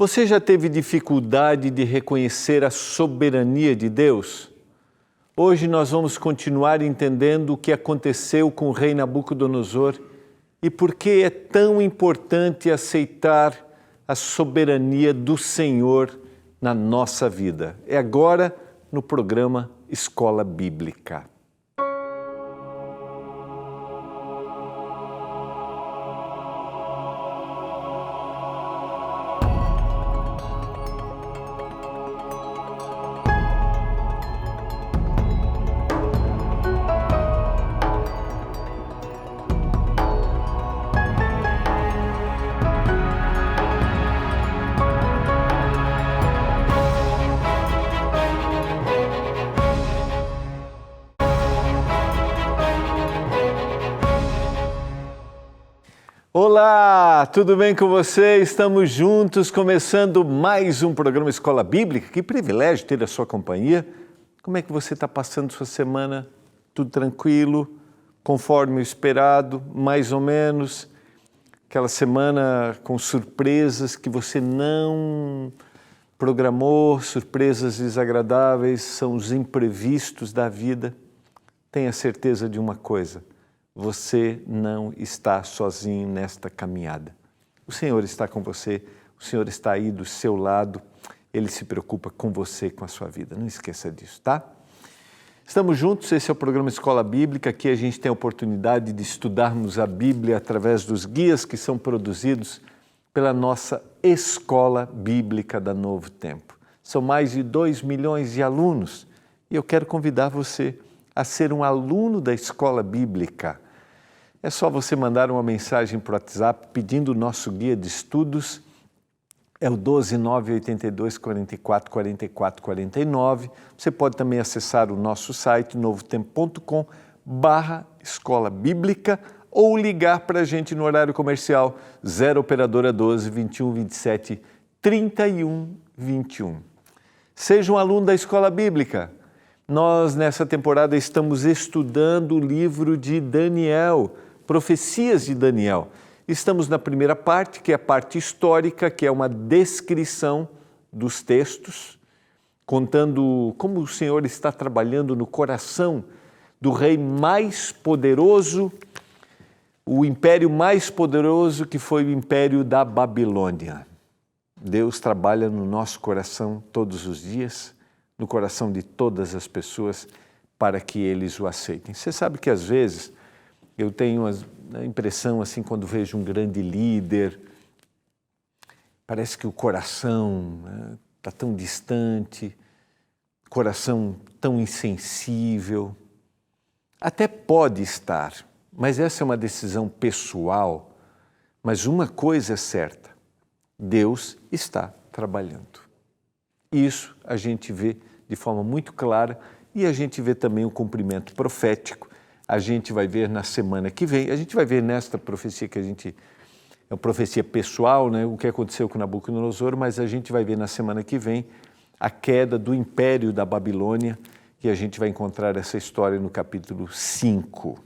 Você já teve dificuldade de reconhecer a soberania de Deus? Hoje nós vamos continuar entendendo o que aconteceu com o rei Nabucodonosor e por que é tão importante aceitar a soberania do Senhor na nossa vida. É agora no programa Escola Bíblica. Olá, tudo bem com você? Estamos juntos, começando mais um programa Escola Bíblica. Que privilégio ter a sua companhia. Como é que você está passando sua semana? Tudo tranquilo? Conforme o esperado? Mais ou menos? Aquela semana com surpresas que você não programou, surpresas desagradáveis, são os imprevistos da vida. Tenha certeza de uma coisa. Você não está sozinho nesta caminhada. O Senhor está com você, o Senhor está aí do seu lado, Ele se preocupa com você, com a sua vida. Não esqueça disso, tá? Estamos juntos, esse é o programa Escola Bíblica, aqui a gente tem a oportunidade de estudarmos a Bíblia através dos guias que são produzidos pela nossa Escola Bíblica da Novo Tempo. São mais de 2 milhões de alunos e eu quero convidar você a ser um aluno da Escola Bíblica. É só você mandar uma mensagem para o WhatsApp pedindo o nosso guia de estudos, é o 12982444449. Você pode também acessar o nosso site novotempo.com/escola bíblica ou ligar para a gente no horário comercial 0 operadora 12 21 27 31 21. Seja um aluno da Escola Bíblica. Nós, nessa temporada, estamos estudando o livro de Daniel, Profecias de Daniel. Estamos na primeira parte, que é a parte histórica, que é uma descrição dos textos, contando como o Senhor está trabalhando no coração do rei mais poderoso, o império mais poderoso que foi o império da Babilônia. Deus trabalha no nosso coração todos os dias, no coração de todas as pessoas, para que eles o aceitem. Você sabe que às vezes eu tenho a impressão, assim, quando vejo um grande líder, parece que o coração está tão distante, coração tão insensível. Até pode estar, mas essa é uma decisão pessoal. Mas uma coisa é certa, Deus está trabalhando. Isso a gente vê de forma muito clara e a gente vê também o cumprimento profético. A gente vai ver na semana que vem, a gente vai ver nesta profecia que é uma profecia pessoal, né, o que aconteceu com Nabucodonosor, mas a gente vai ver na semana que vem a queda do império da Babilônia e a gente vai encontrar essa história no capítulo 5,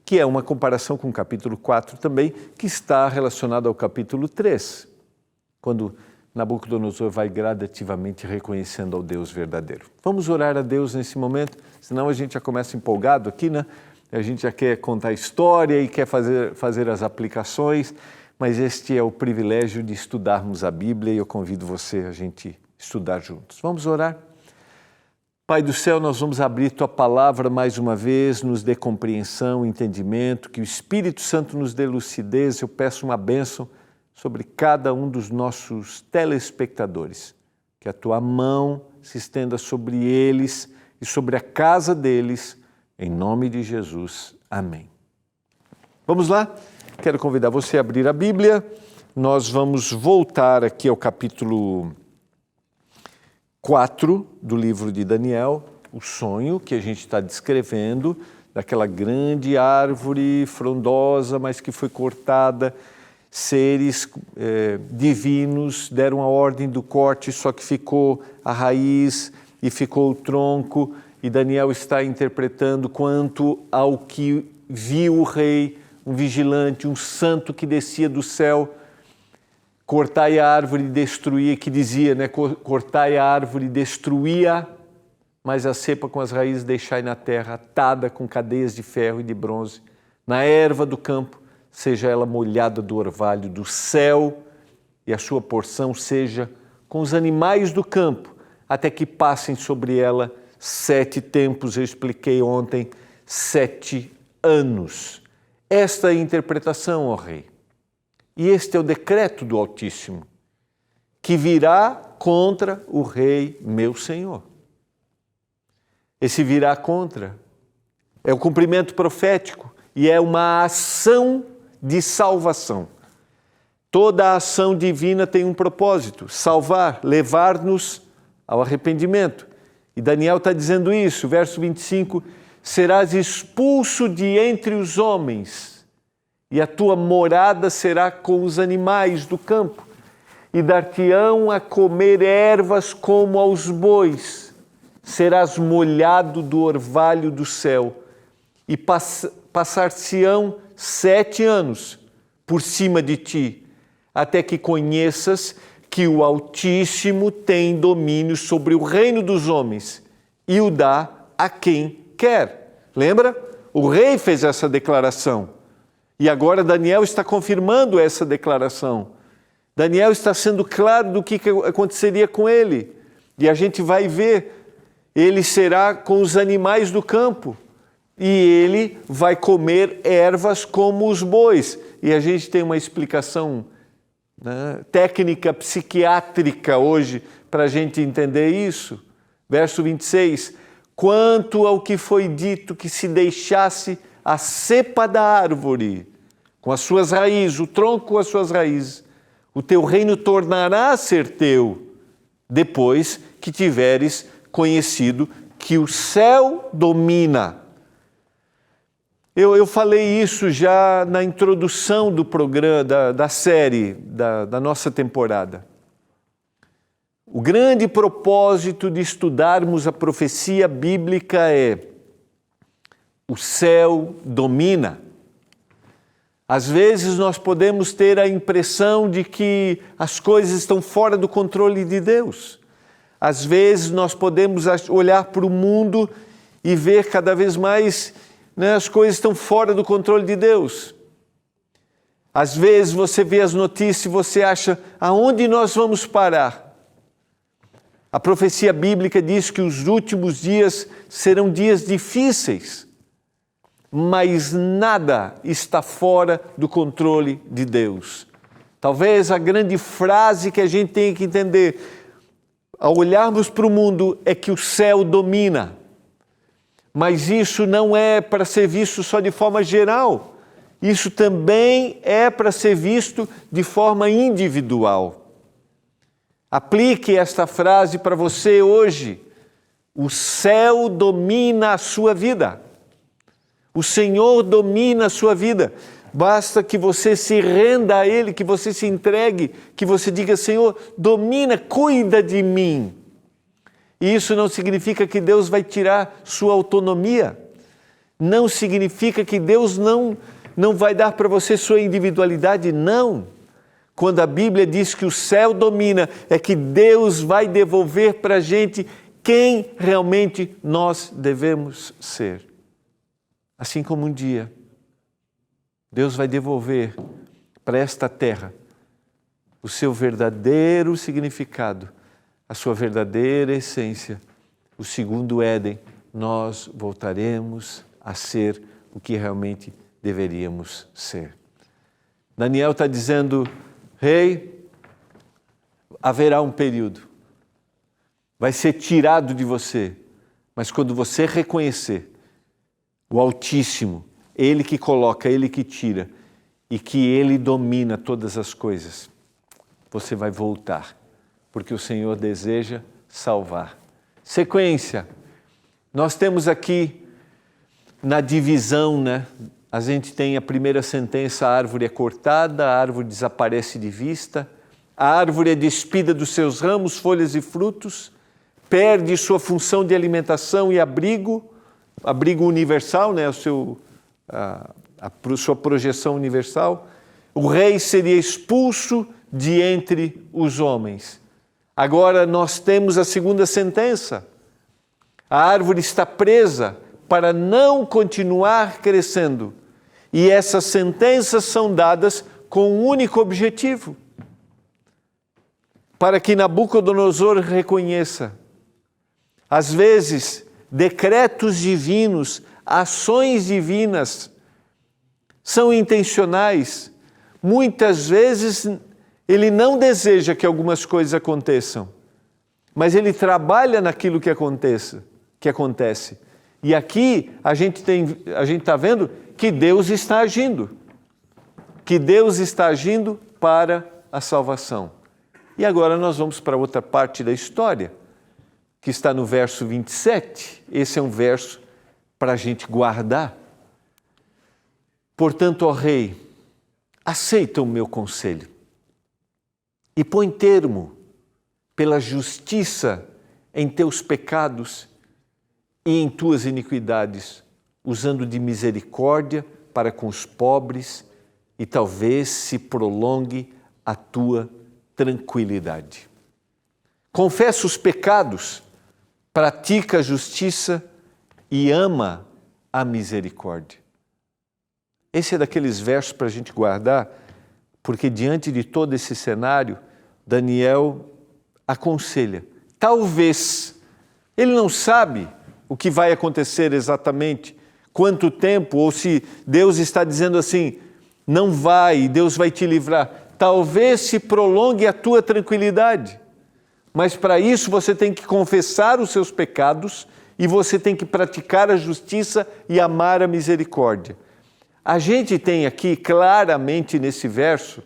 que é uma comparação com o capítulo 4 também, que está relacionado ao capítulo 3, quando Nabucodonosor vai gradativamente reconhecendo ao Deus verdadeiro. Vamos orar a Deus nesse momento, senão a gente já começa empolgado aqui, né? A gente já quer contar a história e quer fazer as aplicações, mas este é o privilégio de estudarmos a Bíblia e eu convido você a gente estudar juntos. Vamos orar? Pai do céu, nós vamos abrir Tua Palavra mais uma vez, nos dê compreensão, entendimento, que o Espírito Santo nos dê lucidez. Eu peço uma bênção sobre cada um dos nossos telespectadores, que a Tua mão se estenda sobre eles e sobre a casa deles, em nome de Jesus. Amém. Vamos lá? Quero convidar você a abrir a Bíblia. Nós vamos voltar aqui ao capítulo 4 do livro de Daniel, o sonho que a gente está descrevendo, daquela grande árvore frondosa, mas que foi cortada. Seres divinos deram a ordem do corte, só que ficou a raiz e ficou o tronco, e Daniel está interpretando quanto ao que viu o rei, um vigilante, um santo que descia do céu, cortai a árvore e destruía, que dizia, né? Cortai a árvore e destruía, mas a cepa com as raízes deixai na terra, atada com cadeias de ferro e de bronze, na erva do campo, seja ela molhada do orvalho do céu, e a sua porção seja com os animais do campo, até que passem sobre ela 7 tempos, eu expliquei ontem, 7 anos. Esta é a interpretação, ó Rei. E este é o decreto do Altíssimo, que virá contra o Rei meu Senhor. Esse virá contra é o cumprimento profético e é uma ação de salvação. Toda a ação divina tem um propósito: salvar, levar-nos ao arrependimento. E Daniel está dizendo isso, verso 25, serás expulso de entre os homens, e a tua morada será com os animais do campo, e dar-te-ão a comer ervas como aos bois, serás molhado do orvalho do céu, e passar-se-ão 7 anos por cima de ti, até que conheças que o Altíssimo tem domínio sobre o reino dos homens e o dá a quem quer. Lembra? O rei fez essa declaração e agora Daniel está confirmando essa declaração. Daniel está sendo claro do que aconteceria com ele e a gente vai ver, ele será com os animais do campo e ele vai comer ervas como os bois. E a gente tem uma explicação técnica psiquiátrica hoje para a gente entender isso. Verso 26, quanto ao que foi dito que se deixasse a cepa da árvore com as suas raízes, o tronco com as suas raízes, o teu reino tornará a ser teu, depois que tiveres conhecido que o céu domina. Eu falei isso já na introdução do programa, da série, da nossa temporada. O grande propósito de estudarmos a profecia bíblica é: o céu domina. Às vezes nós podemos ter a impressão de que as coisas estão fora do controle de Deus. Às vezes nós podemos olhar para o mundo e ver cada vez mais as coisas estão fora do controle de Deus. Às vezes você vê as notícias e você acha, aonde nós vamos parar? A profecia bíblica diz que os últimos dias serão dias difíceis, mas nada está fora do controle de Deus. Talvez a grande frase que a gente tem que entender ao olharmos para o mundo é que o céu domina. Mas isso não é para ser visto só de forma geral. Isso também é para ser visto de forma individual. Aplique esta frase para você hoje. O céu domina a sua vida. O Senhor domina a sua vida. Basta que você se renda a Ele, que você se entregue, que você diga, Senhor, domina, cuida de mim. E isso não significa que Deus vai tirar sua autonomia. Não significa que Deus não vai dar para você sua individualidade, não. Quando a Bíblia diz que o céu domina, é que Deus vai devolver para a gente quem realmente nós devemos ser. Assim como um dia, Deus vai devolver para esta terra o seu verdadeiro significado, a sua verdadeira essência, o segundo Éden, nós voltaremos a ser o que realmente deveríamos ser. Daniel está dizendo, rei, haverá um período, vai ser tirado de você, mas quando você reconhecer o Altíssimo, Ele que coloca, Ele que tira, e que Ele domina todas as coisas, você vai voltar. Porque o Senhor deseja salvar. Sequência. Nós temos aqui na divisão, a gente tem a primeira sentença, a árvore é cortada, a árvore desaparece de vista, a árvore é despida dos seus ramos, folhas e frutos, perde sua função de alimentação e abrigo universal, a sua projeção universal. O rei seria expulso de entre os homens. Agora nós temos a segunda sentença. A árvore está presa para não continuar crescendo. E essas sentenças são dadas com um único objetivo: para que Nabucodonosor reconheça. Às vezes, decretos divinos, ações divinas são intencionais. Muitas vezes ele não deseja que algumas coisas aconteçam, mas ele trabalha naquilo que acontece. E aqui a gente está vendo que Deus está agindo. Que Deus está agindo para a salvação. E agora nós vamos para outra parte da história, que está no verso 27. Esse é um verso para a gente guardar. Portanto, ó rei, aceita o meu conselho e põe termo pela justiça em teus pecados e em tuas iniquidades, usando de misericórdia para com os pobres, e talvez se prolongue a tua tranquilidade. Confessa os pecados, pratica a justiça e ama a misericórdia. Esse é daqueles versos para a gente guardar, porque diante de todo esse cenário, Daniel aconselha. Talvez, ele não sabe o que vai acontecer exatamente, quanto tempo, ou se Deus está dizendo assim, não vai, Deus vai te livrar. Talvez se prolongue a tua tranquilidade, mas para isso você tem que confessar os seus pecados e você tem que praticar a justiça e amar a misericórdia. A gente tem aqui claramente nesse verso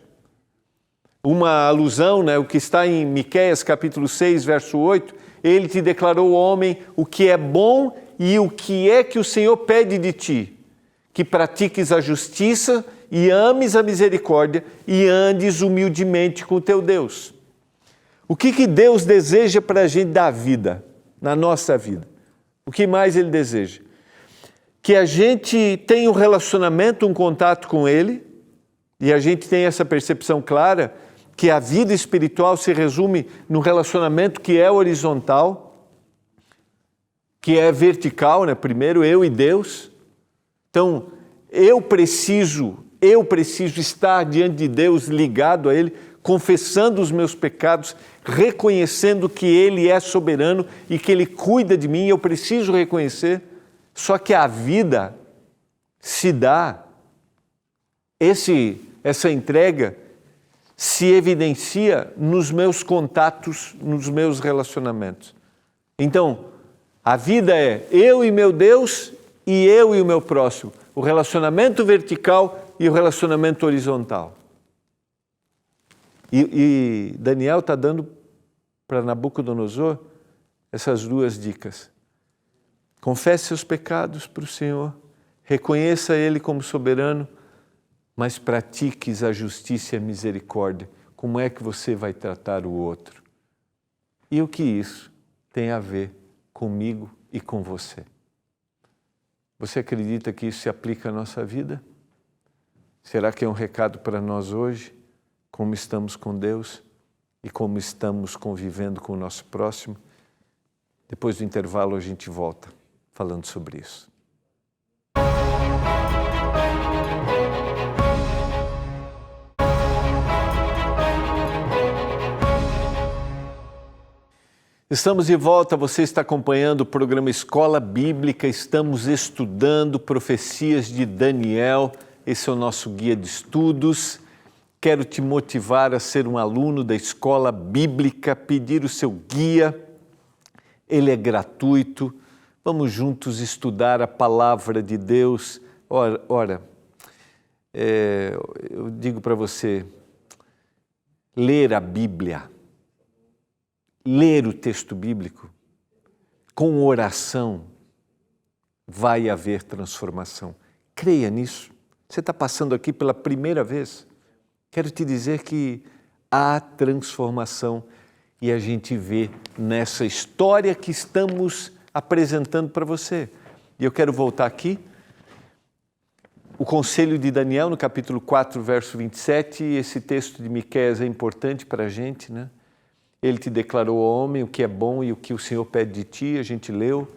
uma alusão, o que está em Miqueias capítulo 6, verso 8, ele te declarou, homem, o que é bom e o que é que o Senhor pede de ti, que pratiques a justiça e ames a misericórdia e andes humildemente com o teu Deus. O que Deus deseja para a gente da vida, na nossa vida? O que mais Ele deseja? Que a gente tenha um relacionamento, um contato com Ele, e a gente tem essa percepção clara que a vida espiritual se resume num relacionamento que é horizontal, que é vertical, primeiro eu e Deus. Então, eu preciso estar diante de Deus, ligado a Ele, confessando os meus pecados, reconhecendo que Ele é soberano e que Ele cuida de mim, eu preciso reconhecer. Só que a vida se dá, essa entrega se evidencia nos meus contatos, nos meus relacionamentos. Então, a vida é eu e meu Deus e eu e o meu próximo. O relacionamento vertical e o relacionamento horizontal. E Daniel está dando para Nabucodonosor essas duas dicas. Confesse seus pecados para o Senhor, reconheça Ele como soberano, mas pratiques a justiça e a misericórdia. Como é que você vai tratar o outro? E o que isso tem a ver comigo e com você? Você acredita que isso se aplica à nossa vida? Será que é um recado para nós hoje? Como estamos com Deus e como estamos convivendo com o nosso próximo? Depois do intervalo a gente volta falando sobre isso. Estamos de volta, você está acompanhando o programa Escola Bíblica, estamos estudando profecias de Daniel, esse é o nosso guia de estudos. Quero te motivar a ser um aluno da Escola Bíblica, pedir o seu guia, ele é gratuito, vamos juntos estudar a Palavra de Deus. Ora, eu digo para você, ler a Bíblia, ler o texto bíblico, com oração, vai haver transformação. Creia nisso. Você está passando aqui pela primeira vez. Quero te dizer que há transformação e a gente vê nessa história que estamos apresentando para você. E eu quero voltar aqui o conselho de Daniel, no capítulo 4, verso 27, esse texto de Miqueias é importante para a gente, né? Ele te declarou, homem, o que é bom e o que o Senhor pede de ti, a gente leu,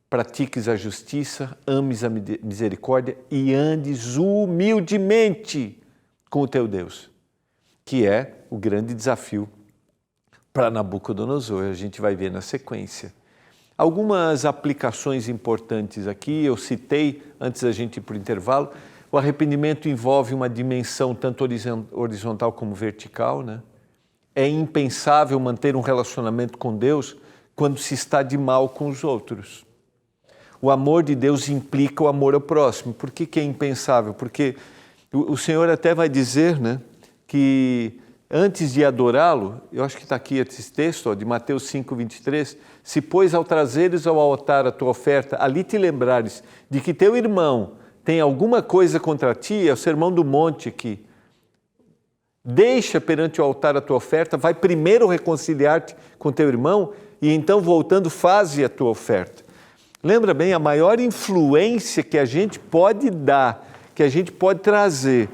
pratiques a justiça, ames a misericórdia e andes humildemente com o teu Deus, que é o grande desafio para Nabucodonosor, a gente vai ver na sequência. Algumas aplicações importantes aqui, eu citei antes da gente ir para o intervalo, o arrependimento envolve uma dimensão tanto horizontal como vertical, né? É impensável manter um relacionamento com Deus quando se está de mal com os outros. O amor de Deus implica o amor ao próximo. Por que é impensável? Porque o Senhor até vai dizer, né, que antes de adorá-lo, eu acho que está aqui esse texto, de Mateus 5, 23, se pois ao trazeres ao altar a tua oferta, ali te lembrares de que teu irmão tem alguma coisa contra ti, é o sermão do monte aqui. Deixa perante o altar a tua oferta, vai primeiro reconciliar-te com teu irmão e então voltando faze a tua oferta. Lembra bem, a maior influência que a gente pode dar, que a gente pode trazer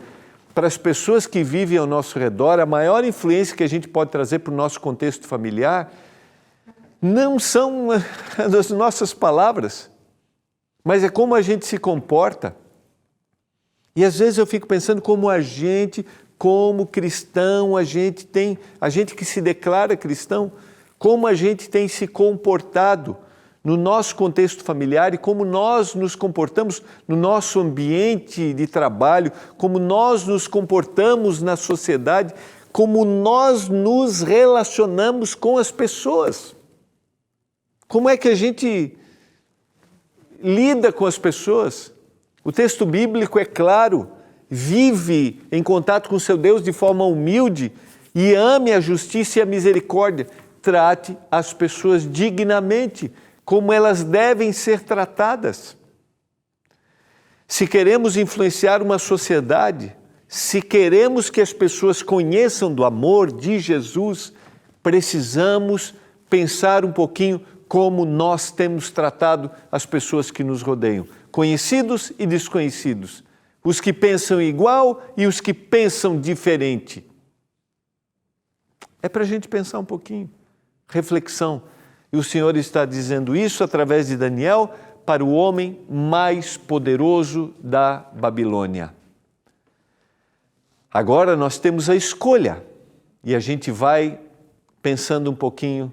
para as pessoas que vivem ao nosso redor, a maior influência que a gente pode trazer para o nosso contexto familiar, não são as nossas palavras, mas é como a gente se comporta. E às vezes eu fico pensando como a gente, como cristão, a gente que se declara cristão, como a gente tem se comportado no nosso contexto familiar e como nós nos comportamos no nosso ambiente de trabalho, como nós nos comportamos na sociedade, como nós nos relacionamos com as pessoas. Como é que a gente lida com as pessoas? O texto bíblico é claro, vive em contato com seu Deus de forma humilde e ame a justiça e a misericórdia. Trate as pessoas dignamente, como elas devem ser tratadas. Se queremos influenciar uma sociedade, se queremos que as pessoas conheçam do amor de Jesus, precisamos pensar um pouquinho como nós temos tratado as pessoas que nos rodeiam, conhecidos e desconhecidos, os que pensam igual e os que pensam diferente. É para a gente pensar um pouquinho, reflexão. E o Senhor está dizendo isso através de Daniel para o homem mais poderoso da Babilônia. Agora nós temos a escolha e a gente vai pensando um pouquinho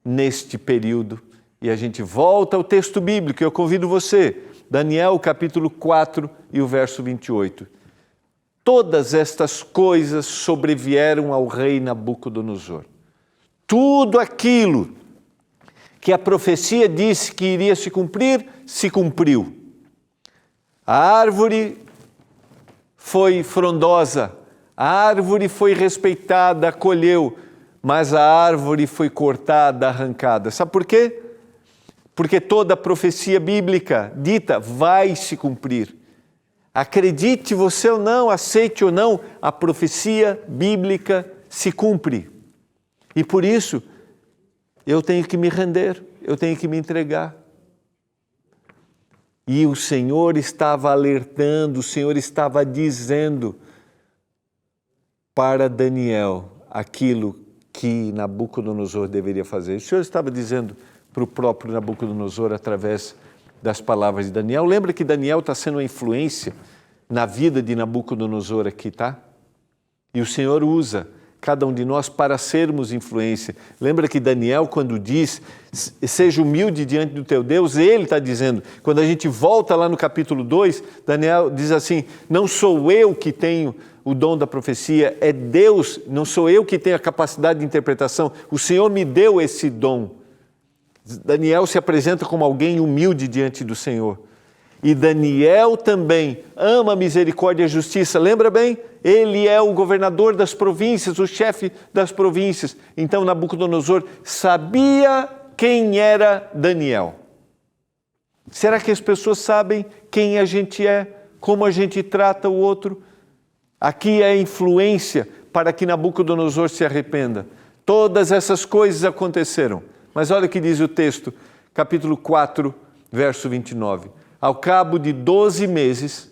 neste período e a gente volta ao texto bíblico. Eu convido você, Daniel capítulo 4 e o verso 28. Todas estas coisas sobrevieram ao rei Nabucodonosor. Tudo aquilo que a profecia disse que iria se cumprir, se cumpriu. A árvore foi frondosa, a árvore foi respeitada, acolheu, mas a árvore foi cortada, arrancada. Sabe por quê? Porque toda a profecia bíblica dita vai se cumprir. Acredite você ou não, aceite ou não, a profecia bíblica se cumpre. E por isso, eu tenho que me render, eu tenho que me entregar. E o Senhor estava alertando, o Senhor estava dizendo para Daniel aquilo que Nabucodonosor deveria fazer. O Senhor estava dizendo para o próprio Nabucodonosor através das palavras de Daniel. Lembra que Daniel está sendo uma influência na vida de Nabucodonosor aqui, tá? E o Senhor usa cada um de nós para sermos influência. Lembra que Daniel, quando diz, seja humilde diante do teu Deus, ele está dizendo, quando a gente volta lá no capítulo 2, Daniel diz assim, não sou eu que tenho o dom da profecia, é Deus, não sou eu que tenho a capacidade de interpretação, o Senhor me deu esse dom. Daniel se apresenta como alguém humilde diante do Senhor. E Daniel também ama a misericórdia e a justiça. Lembra bem? Ele é o governador das províncias, o chefe das províncias. Então Nabucodonosor sabia quem era Daniel. Será que as pessoas sabem quem a gente é? Como a gente trata o outro? Aqui é a influência para que Nabucodonosor se arrependa. Todas essas coisas aconteceram. Mas olha o que diz o texto, capítulo 4, verso 29. Ao cabo de 12 meses,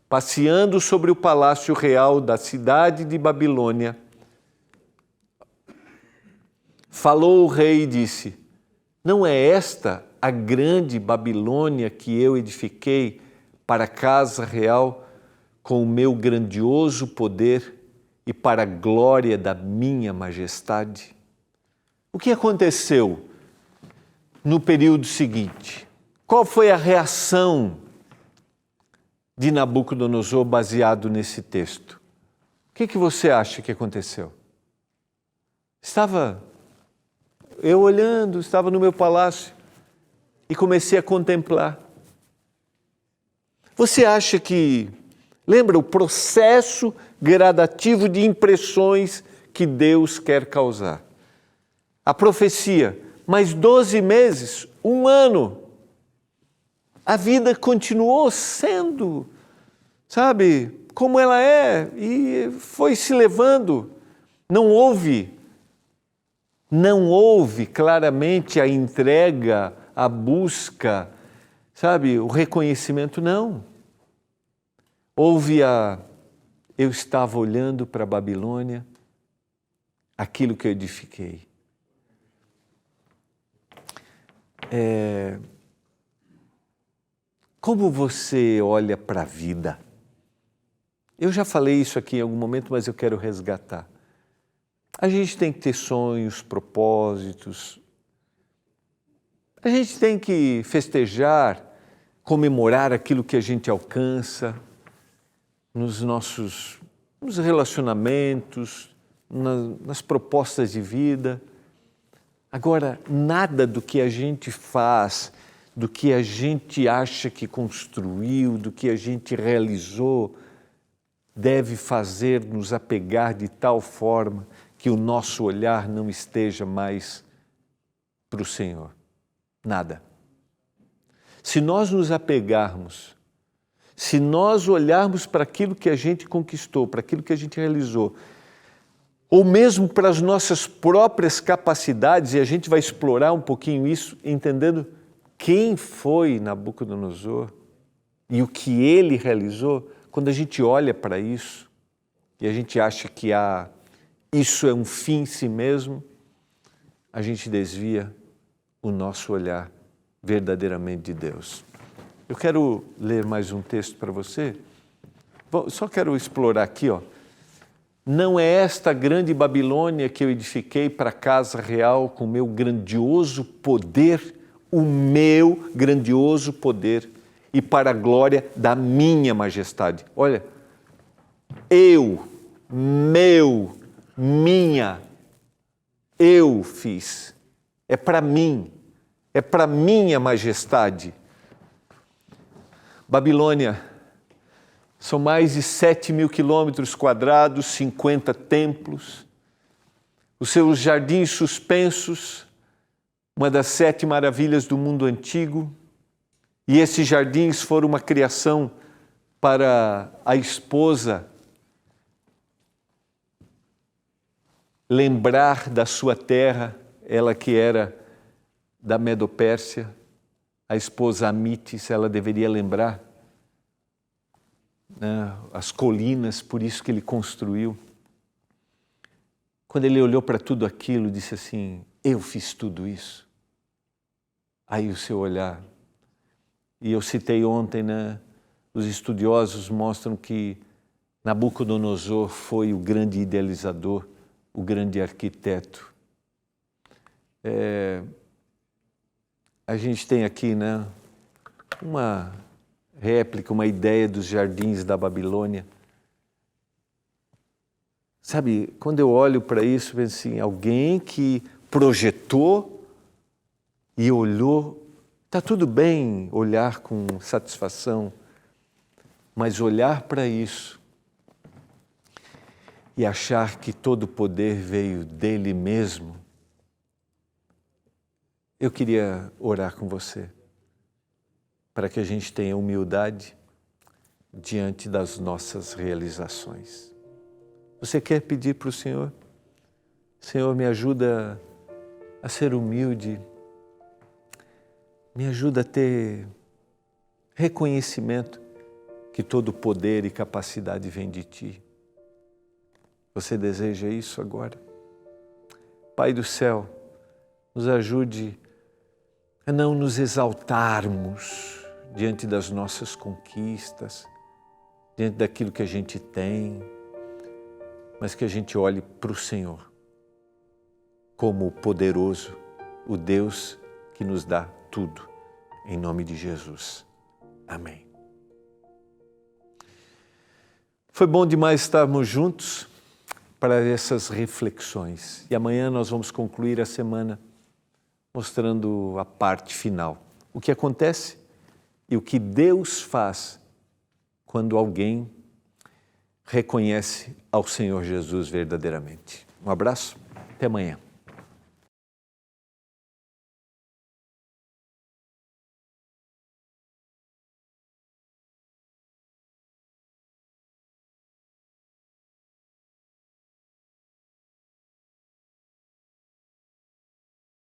passeando sobre o palácio real da cidade de Babilônia, falou o rei e disse: não é esta a grande Babilônia que eu edifiquei para a casa real com o meu grandioso poder e para a glória da minha majestade? O que aconteceu no período seguinte? Qual foi a reação de Nabucodonosor baseado nesse texto? O que você acha que aconteceu? Estava no meu palácio e comecei a contemplar. Você acha que, lembra o processo gradativo de impressões que Deus quer causar? A profecia, mais 12 meses, 1 ano, a vida continuou sendo, sabe, como ela é, e foi se levando. Não houve claramente a entrega, a busca, sabe, o reconhecimento, não. Eu estava olhando para a Babilônia, aquilo que eu edifiquei. Como você olha para a vida? Eu já falei isso aqui em algum momento, mas eu quero resgatar. A gente tem que ter sonhos, propósitos. A gente tem que festejar, comemorar aquilo que a gente alcança nos relacionamentos, nas propostas de vida. Agora, nada do que a gente faz, do que a gente acha que construiu, do que a gente realizou, deve fazer-nos apegar de tal forma que o nosso olhar não esteja mais para o Senhor. Nada. Se nós nos apegarmos, se nós olharmos para aquilo que a gente conquistou, para aquilo que a gente realizou, ou mesmo para as nossas próprias capacidades, e a gente vai explorar um pouquinho isso, entendendo quem foi Nabucodonosor e o que ele realizou, quando a gente olha para isso e a gente acha que isso é um fim em si mesmo, a gente desvia o nosso olhar verdadeiramente de Deus. Eu quero ler mais um texto para você. Só quero explorar aqui, ó. Não é esta grande Babilônia que eu edifiquei para a casa real com o meu grandioso poder, o meu grandioso poder, e para a glória da minha majestade. Olha, eu fiz. É para mim, é para minha majestade. Babilônia, são mais de 7.000 quilômetros quadrados, 50 templos, os seus jardins suspensos, uma das 7 maravilhas do mundo antigo, e esses jardins foram uma criação para a esposa lembrar da sua terra, ela que era da Medopérsia, a esposa Amitis, ela deveria lembrar, né, as colinas, por isso que ele construiu. Quando ele olhou para tudo aquilo, disse assim: eu fiz tudo isso. Aí o seu olhar, e eu citei ontem, né, os estudiosos mostram que Nabucodonosor foi o grande idealizador, o grande arquiteto. A gente tem aqui, né, uma réplica, uma ideia dos jardins da Babilônia. Sabe, quando eu olho para isso, penso assim, alguém que projetou e olhou. Está tudo bem olhar com satisfação, mas olhar para isso e achar que todo o poder veio dele mesmo. Eu queria orar com você, para que a gente tenha humildade diante das nossas realizações. Você quer pedir para o Senhor? Senhor, me ajuda a ser humilde, me ajuda a ter reconhecimento que todo poder e capacidade vem de Ti. Você deseja isso agora? Pai do céu, nos ajude a não nos exaltarmos diante das nossas conquistas, diante daquilo que a gente tem, mas que a gente olhe para o Senhor como o poderoso, o Deus que nos dá tudo. Em nome de Jesus. Amém. Foi bom demais estarmos juntos para essas reflexões. E amanhã nós vamos concluir a semana mostrando a parte final. O que acontece e o que Deus faz quando alguém reconhece ao Senhor Jesus verdadeiramente. Um abraço, até amanhã.